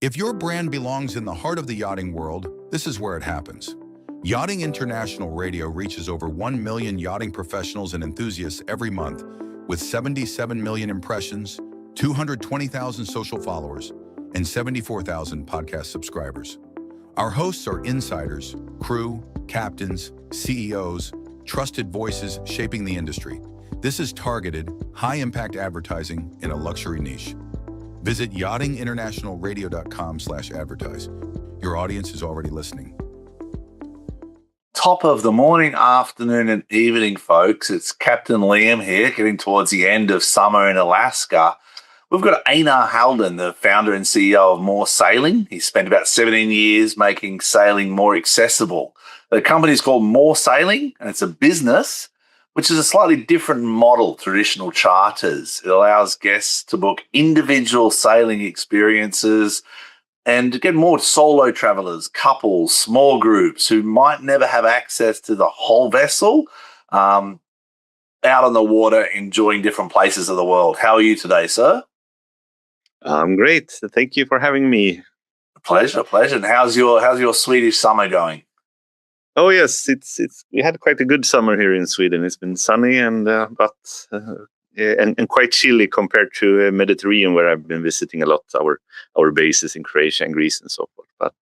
If your brand belongs in the heart of the yachting world, this is where it happens. Yachting International Radio reaches over 1 million yachting professionals and enthusiasts every month, with 77 million impressions, 220,000 social followers, and 74,000 podcast subscribers. Our hosts are insiders, crew, captains, CEOs, trusted voices shaping the industry. This is targeted, high-impact advertising in a luxury niche. Visit yachtinginternationalradio.com/advertise. Your audience is already listening. Top of the morning, afternoon, and evening, folks. It's Captain Liam here, getting towards the end of summer in Alaska. We've got Einar Halldin, the founder and CEO of More Sailing. He spent about 17 years making sailing more accessible. The company is called More Sailing, and it's a business which is a slightly different model to traditional charters. It allows guests to book individual sailing experiences and to get more solo travelers, couples, small groups who might never have access to the whole vessel out on the water, enjoying different places of the world. How are you today, sir? I'm great. Thank you for having me. Pleasure. And how's your Swedish summer going? Oh yes, it's we had quite a good summer here in Sweden. It's been sunny and quite chilly compared to Mediterranean, where I've been visiting a lot our bases in Croatia and Greece and so forth. But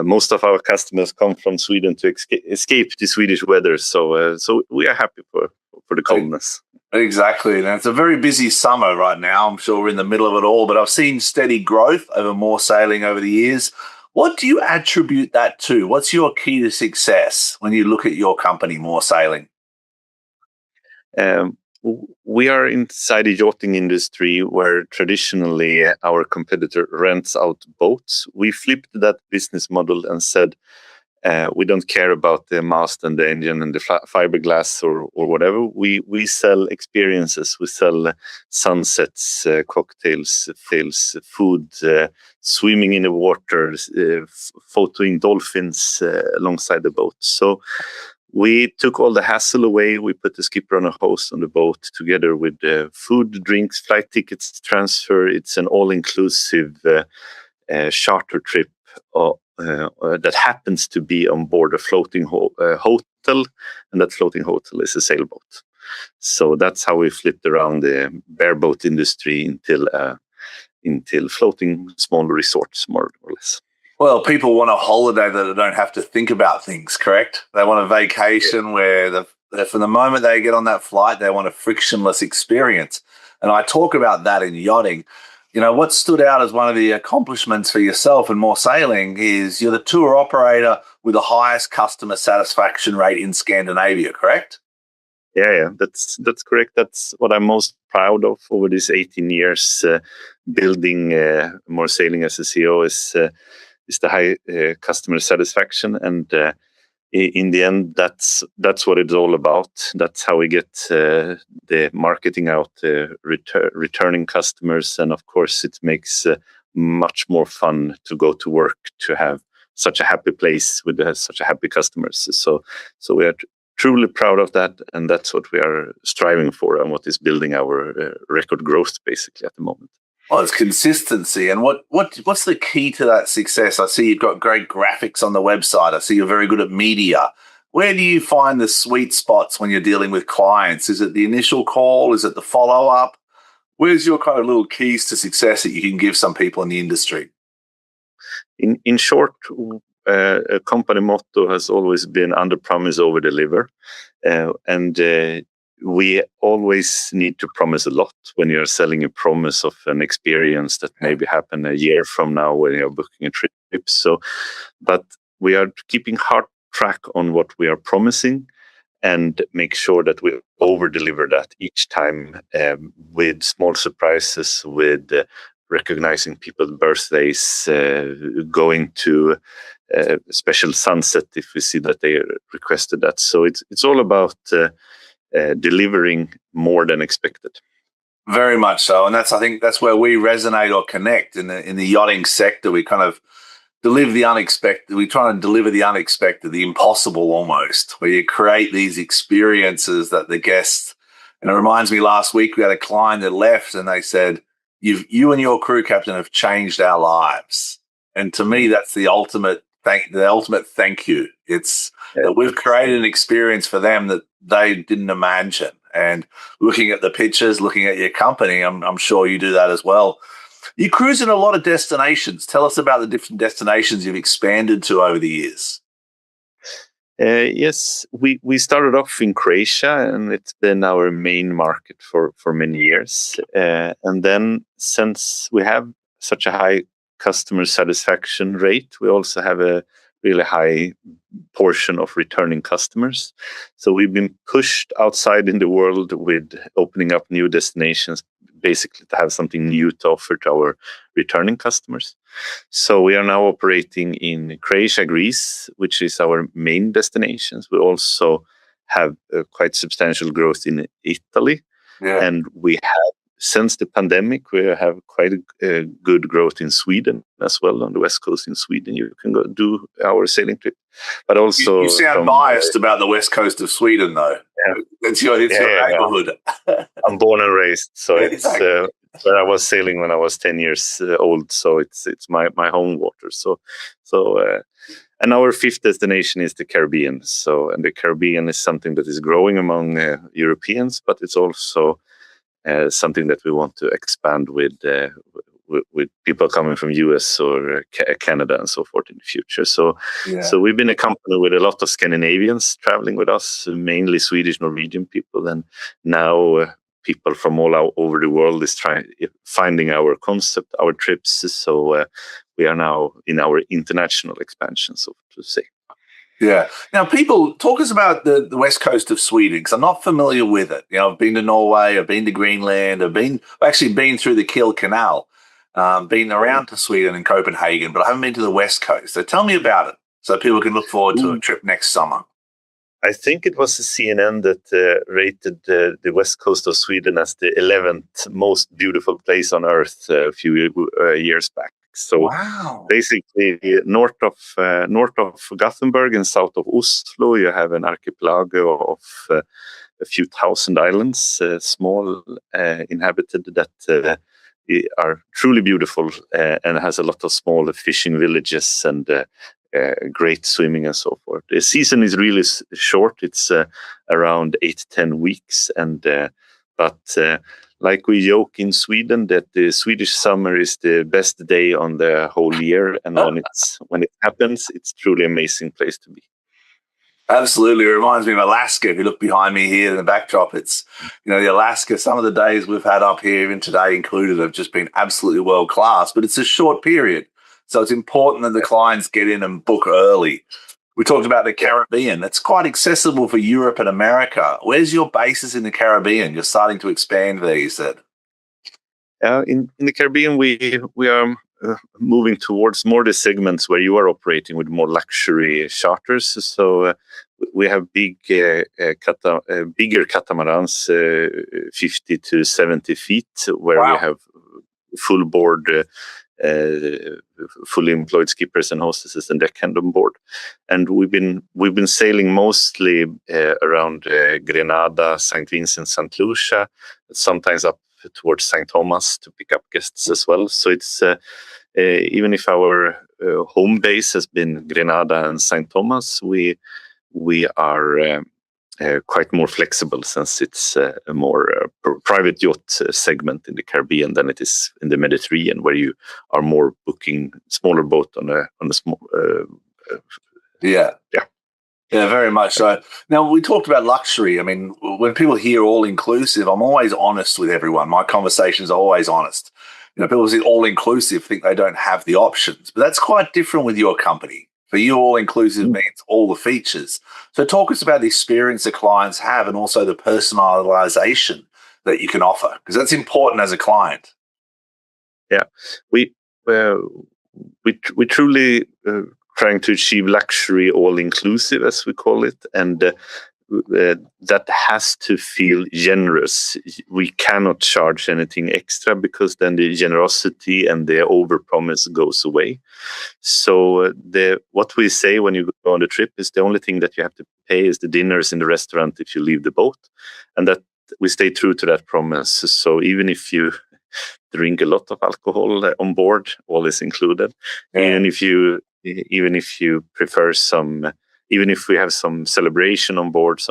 most of our customers come from Sweden to escape the Swedish weather, so we are happy for the coldness. Exactly, and it's a very busy summer right now. I'm sure we're in the middle of it all, but I've seen steady growth over More Sailing over the years. What do you attribute that to? What's your key to success when you look at your company, More Sailing? We are inside the yachting industry where traditionally our competitor rents out boats. We flipped that business model and said, we don't care about the mast and the engine and the fiberglass or whatever. We sell experiences. We sell sunsets, cocktails, thrills, food, swimming in the water, photoing dolphins alongside the boat. So we took all the hassle away. We put the skipper on a host on the boat together with food, drinks, flight tickets, transfer. It's an all-inclusive charter trip that happens to be on board a floating hotel, and that floating hotel is a sailboat. So that's how we flipped around the bareboat industry until floating small resorts, more or less. Well, people want a holiday that they don't have to think about things, correct? They want a vacation where from the moment they get on that flight, they want a frictionless experience. And I talk about that in yachting. You know, what stood out as one of the accomplishments for yourself and More Sailing is you're the tour operator with the highest customer satisfaction rate in Scandinavia, correct? Yeah, that's correct. That's what I'm most proud of over these 18 years building More Sailing as a CEO is the high customer satisfaction, and in the end, that's what it's all about. That's how we get the marketing out, returning customers, and of course, it makes much more fun to go to work to have such a happy place with such a happy customers. So we are truly proud of that, and that's what we are striving for, and what is building our record growth basically at the moment. Well, it's consistency. And what's the key to that success? I see you've got great graphics on the website. I see you're very good at media. Where do you find the sweet spots when you're dealing with clients? Is it the initial call? Is it the follow-up? Where's your kind of little keys to success that you can give some people in the industry? In short, a company motto has always been under promise, over deliver. And we always need to promise a lot when you're selling a promise of an experience that maybe happen a year from now when you're booking a trip. So, but we are keeping hard track on what we are promising and make sure that we over-deliver that each time with small surprises, with recognizing people's birthdays, going to a special sunset if we see that they requested that. So it's all about delivering more than expected. Very much so, and I think that's where we resonate or connect in the yachting sector. We kind of deliver the unexpected. We try and deliver the unexpected, the impossible almost, where you create these experiences that the guests. And it reminds me, last week we had a client that left, and they said, you and your crew captain have changed our lives. And to me, that's the ultimate thank you. It's that we've created an experience for them that they didn't imagine. And looking at the pictures, looking at your company, I'm sure you do that as well. You cruise in a lot of destinations. Tell us about the different destinations you've expanded to over the years. Yes, we started off in Croatia, and it's been our main market for many years. And then, since we have such a high customer satisfaction rate, we also have a really high portion of returning customers. So we've been pushed outside in the world with opening up new destinations, basically to have something new to offer to our returning customers. So we are now operating in Croatia, Greece, which is our main destinations. We also have quite substantial growth in Italy. Yeah. And we have, since the pandemic, we have quite a good growth in Sweden as well. On the west coast in Sweden, you can go do our sailing trip. But also, you sound biased about the west coast of Sweden, though. Yeah. It's your neighborhood. I'm born and raised, so Exactly. it's where I was sailing when I was 10 years old. So it's my home water. And our fifth destination is the Caribbean. And the Caribbean is something that is growing among Europeans, but it's also something that we want to expand with people coming from US or Canada and so forth in the future. So we've been a company with a lot of Scandinavians traveling with us, mainly Swedish, Norwegian people, and now people from all over the world is finding our concept, our trips. So we are now in our international expansion, so to say. Yeah. Now, people, talk us about the west coast of Sweden, because I'm not familiar with it. I've been to Norway, I've been to Greenland, I've actually been through the Kiel Canal, been around to Sweden and Copenhagen, but I haven't been to the west coast. So tell me about it, so people can look forward to a trip next summer. I think it was the CNN that rated the west coast of Sweden as the 11th most beautiful place on earth a few years back. So wow. Basically, north of Gothenburg and south of Oslo, you have an archipelago of a few thousand islands, small, inhabited, that are truly beautiful and has a lot of small fishing villages and great swimming and so forth. The season is really short. It's around 8-10 weeks, but like we joke in Sweden that the Swedish summer is the best day on the whole year, and when it happens, it's truly amazing place to be. Absolutely. It reminds me of Alaska. If you look behind me here in the backdrop, it's, the Alaska, some of the days we've had up here, even today included, have just been absolutely world class, but it's a short period. So it's important that the clients get in and book early. We talked about the Caribbean. It's quite accessible for Europe and America. Where's your bases in the Caribbean? You're starting to expand there, you said. In the Caribbean, we are moving towards more the segments where you are operating with more luxury charters. So we have bigger catamarans, 50 to 70 feet, where we have full board, fully employed skippers and hostesses and deckhand on board. And we've been sailing mostly around Grenada, St. Vincent, St. Lucia, sometimes up towards St. Thomas to pick up guests as well. So it's even if our home base has been Grenada and St. Thomas, we are quite more flexible, since it's a more private yacht segment in the Caribbean than it is in the Mediterranean, where you are more booking smaller boat on a small. Yeah, very much so. Now, we talked about luxury. I mean, when people hear all-inclusive, I'm always honest with everyone. My conversations are always honest. People see all-inclusive, think they don't have the options. But that's quite different with your company. For you, all-inclusive means all the features. So talk us about the experience the clients have, and also the personalization that you can offer, because that's important as a client. Yeah, we truly trying to achieve luxury all-inclusive, as we call it, and that has to feel generous. We cannot charge anything extra, because then the generosity and the overpromise goes away. So what we say when you go on the trip is the only thing that you have to pay is the dinners in the restaurant if you leave the boat, and that we stay true to that promise. So even if you drink a lot of alcohol on board. All is included. Yeah. Even if you prefer some, even if we have some celebration on board,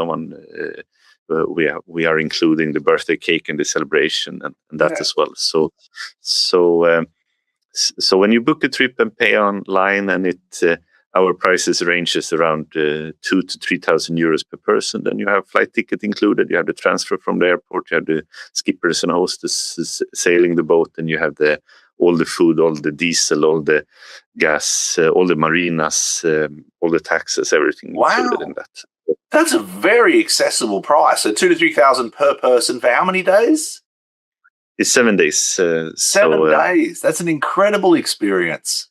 we are including the birthday cake in the celebration and that as well. So when you book a trip and pay online, and our prices ranges around 2,000 to 3,000 euros per person, then you have flight ticket included, you have the transfer from the airport, you have the skippers and hostesses sailing the boat, and you have all the food, all the diesel, all the gas, all the marinas, all the taxes, everything included in that. That's a very accessible price. So 2,000 to 3,000 per person for how many days? It's 7 days. 7 days. That's an incredible experience.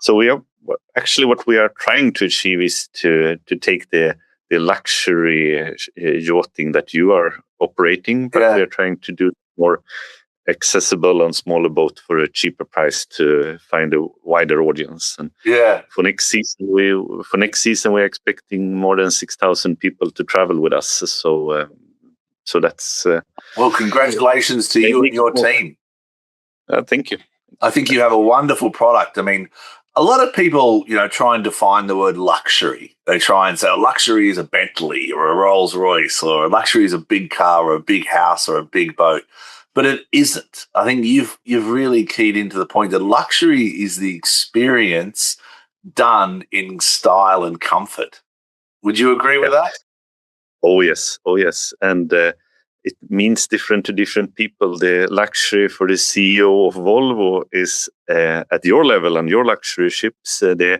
So what we are trying to achieve is to take the luxury yachting that you are operating, but we are trying to do more accessible on smaller boat for a cheaper price to find a wider audience. And for next season we're expecting more than 6,000 people to travel with us. So that's well, congratulations to you and your team. Thank you. I think you have a wonderful product. I mean, a lot of people, try and define the word luxury. They try and say luxury is a Bentley or a Rolls Royce, or luxury is a big car or a big house or a big boat. But it isn't. I think you've really keyed into the point that luxury is the experience done in style and comfort. Would you agree with that? Oh yes. And it means different to different people. The luxury for the CEO of Volvo is at your level on your luxury ships. The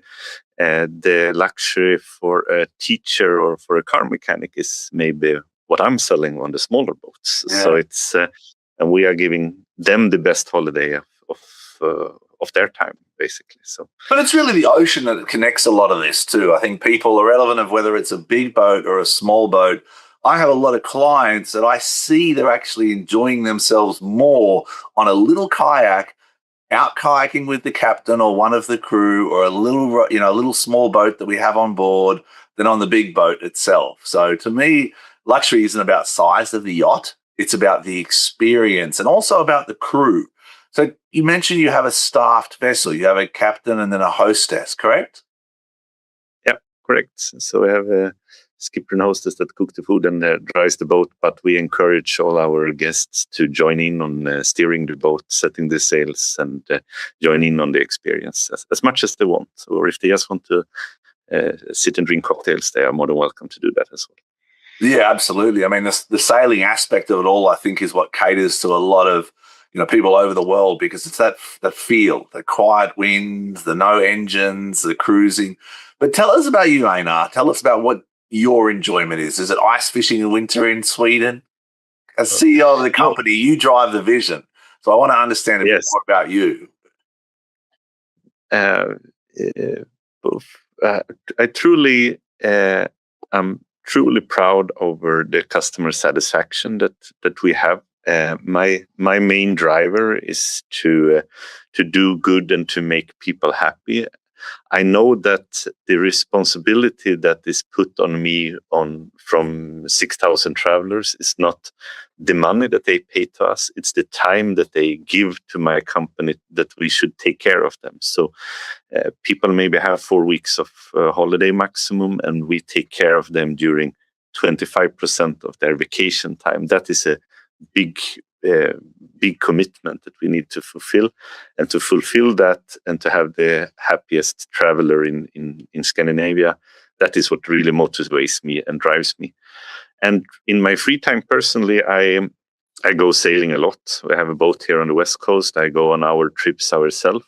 luxury for a teacher or for a car mechanic is maybe what I'm selling on the smaller boats. Yeah. So it's and we are giving them the best holiday of their time, basically. So, but it's really the ocean that connects a lot of this too. I think people, irrelevant of whether it's a big boat or a small boat, I have a lot of clients that I see they're actually enjoying themselves more on a little kayak, out kayaking with the captain or one of the crew, or a little small boat that we have on board, than on the big boat itself. So to me, luxury isn't about size of the yacht. It's about the experience and also about the crew. So you mentioned you have a staffed vessel. You have a captain and then a hostess, correct? Yeah, correct. So we have a skipper and hostess that cook the food and drives the boat, but we encourage all our guests to join in on steering the boat, setting the sails, and join in on the experience as much as they want. Or if they just want to sit and drink cocktails, they are more than welcome to do that as well. Yeah, absolutely. I mean, the sailing aspect of it all, I think, is what caters to a lot of people over the world, because it's that feel, the quiet winds, the no engines, the cruising. But tell us about you, Einar. Tell us about what your enjoyment is. Is it ice fishing in winter in Sweden? As CEO of the company, you drive the vision. So I want to understand a bit more about you. I truly am truly proud over the customer satisfaction that we have. My main driver is to do good and to make people happy. I know that the responsibility that is put on me from 6,000 travelers is not the money that they pay to us. It's the time that they give to my company that we should take care of them. So people maybe have 4 weeks of holiday maximum, and we take care of them during 25% of their vacation time. That is a big commitment that we need to fulfill, and to fulfill that and to have the happiest traveler in Scandinavia, that is what really motivates me and drives me. And in my free time personally, I go sailing a lot. We have a boat here on the West Coast. I go on our trips ourselves.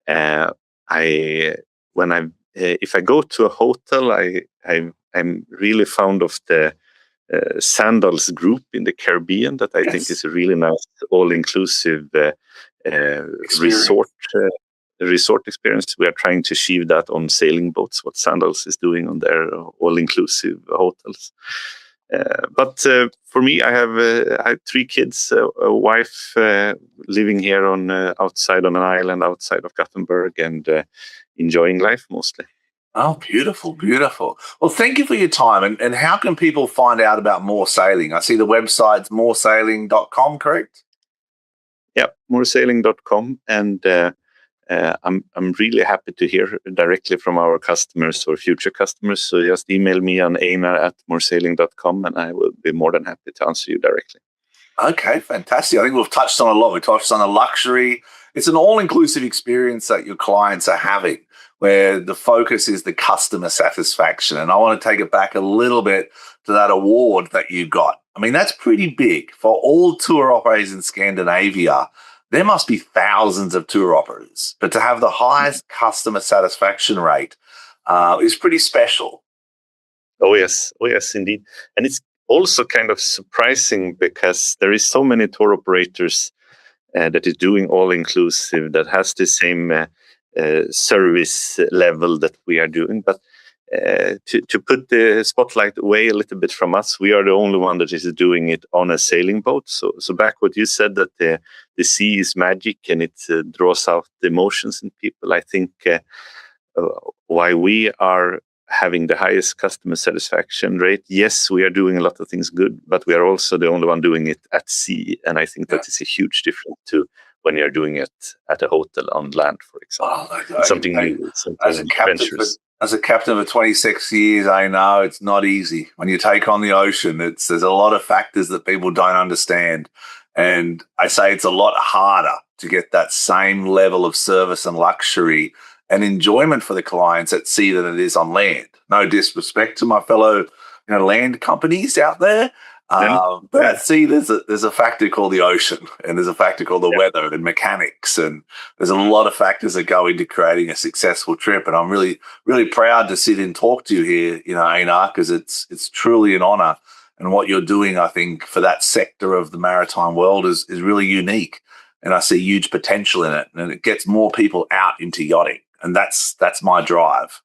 If I go to a hotel, I'm really fond of the Sandals group in the Caribbean that I think is a really nice all-inclusive resort experience. We are trying to achieve that on sailing boats, what Sandals is doing on their all-inclusive hotels. But for me, I have 3 kids, a wife living here outside on an island outside of Gothenburg, and enjoying life mostly. Oh, beautiful, beautiful. Well, thank you for your time. And how can people find out about More Sailing? I see the website's moresailing.com, correct? Yeah, moresailing.com. And I'm really happy to hear directly from our customers or future customers. So just email me on einar@moresailing.com and I will be more than happy to answer you directly. Okay, fantastic. I think we've touched on a lot. We touched on the luxury. It's an all-inclusive experience that your clients are having, where the focus is the customer satisfaction. And I want to take it back a little bit to that award that you got. I mean, that's pretty big for all tour operators in Scandinavia. There must be thousands of tour operators, but to have the highest customer satisfaction rate is pretty special. Oh yes, indeed. And it's also kind of surprising because there is so many tour operators that is doing all inclusive, that has the same service level that we are doing. But to put the spotlight away a little bit from us, we are the only one that is doing it on a sailing boat. So back what you said, that the sea is magic and it draws out the emotions in people. I think why we are having the highest customer satisfaction rate. Yes, we are doing a lot of things good, but we are also the only one doing it at sea. And I think that is a huge difference to when you're doing it at a hotel on land, for example. Something new, something adventurous. As a captain for 26 years, I know it's not easy. When you take on the ocean, there's a lot of factors that people don't understand. And I say it's a lot harder to get that same level of service and luxury and enjoyment for the clients at sea than it is on land. No disrespect to my fellow land companies out there. But at sea, there's a factor called the ocean, and there's a factor called the weather and mechanics, and there's a lot of factors that go into creating a successful trip. And I'm really, really proud to sit and talk to you here, Einar, because it's truly an honor. And what you're doing, I think, for that sector of the maritime world is really unique, and I see huge potential in it. And it gets more people out into yachting, and that's my drive.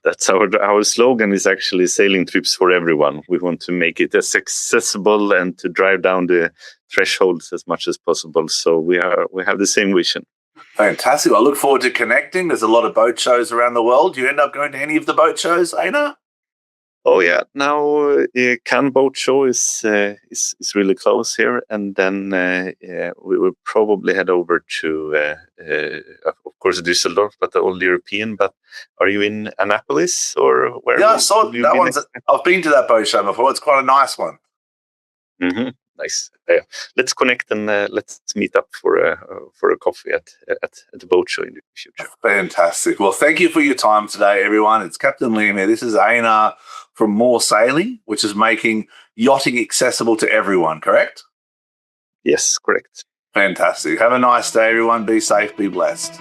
That's our slogan is actually sailing trips for everyone. We want to make it as accessible and to drive down the thresholds as much as possible. So we have the same vision. Fantastic. I look forward to connecting. There's a lot of boat shows around the world. Do you end up going to any of the boat shows, Einar? Oh yeah, now Cannes Boat Show is really close here, and then we will probably head over to, of course, Düsseldorf, but all European. But are you in Annapolis or where? Yeah, I saw that one. I've been to that boat show before. It's quite a nice one. Mm-hmm. Nice. Let's connect and let's meet up for a coffee at the boat show in the future. Fantastic. Well, thank you for your time today, everyone. It's Captain Liam here. This is Einar from More Sailing, which is making yachting accessible to everyone, correct? Yes, correct. Fantastic. Have a nice day, everyone. Be safe, be blessed.